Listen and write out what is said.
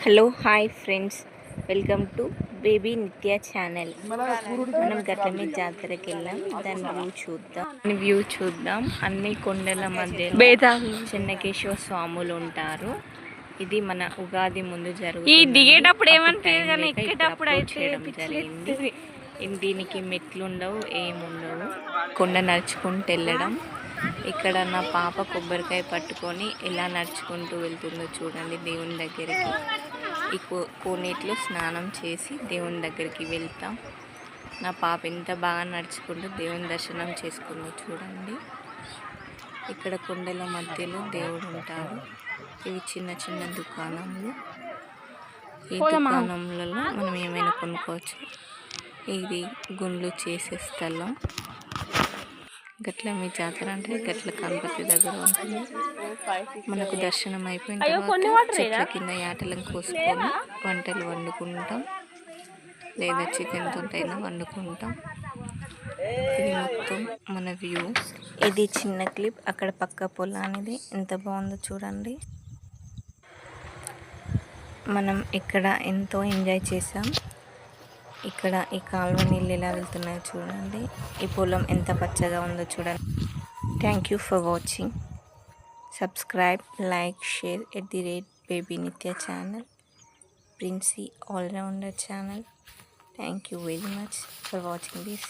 Hello hi friends, welcome to baby నిత్య channel. మనం గట్లమే జాతరకి వెళ్ళాం. దాని వ్యూ చూద్దాం. అన్ని కొండల మధ్య చెన్నకేశ్వర స్వాములు ఉంటారు. ఇది మన ఉగాది ముందు జరుగుతుంది. దిగేటప్పుడు జరిగింది. దీనికి మెట్లు ఉండవు, ఏముండవు. కొండ నడుచుకుంటూ వెళ్ళడం. ఇక్కడ నా పాప కొబ్బరికాయ పట్టుకొని ఎలా నడుచుకుంటూ వెళ్తుందో చూడండి దేవుని దగ్గరికి. ఈ కోనేటిలో స్నానం చేసి దేవుని దగ్గరికి వెళ్తాం. నా పాప ఎంత బాగా నడుచుకుంటూ దేవుని దర్శనం చేసుకుందో చూడండి. ఇక్కడ కొండల మధ్యలో దేవుడు ఉంటాడు. ఇవి చిన్న చిన్న దుకాణములు. ఈ దుకాణంలలో మనం ఏమైనా కొనుక్కోవచ్చు. ఇది గుండ్లు చేసే స్థలం. గట్ల మీ జాతర అంటే గట్ల గణపతి దగ్గర ఉంటుంది. మనకు దర్శనం అయిపోయిన తర్వాత చెట్ల కింద యాటలను కోసుకొని వంటలు వండుకుంటాం, లేదా చికెన్ తోటైనా వండుకుంటాం. ఇది మొత్తం మన వ్యూ. ఇది చిన్న క్లిప్. అక్కడ పక్క పొలానిది ఎంత బాగుందో చూడండి. మనం ఇక్కడ ఎంతో ఎంజాయ్ చేసాం. ఇక్కడ ఈ కాలువ నీళ్ళు ఎలా వెళ్తున్నాయో చూడండి. ఈ పొలం ఎంత పచ్చగా ఉందో చూడండి. Thank you for watching. Subscribe, like, share @Baby Nitya channel, Princey All Rounder channel. Thank you very much for watching this.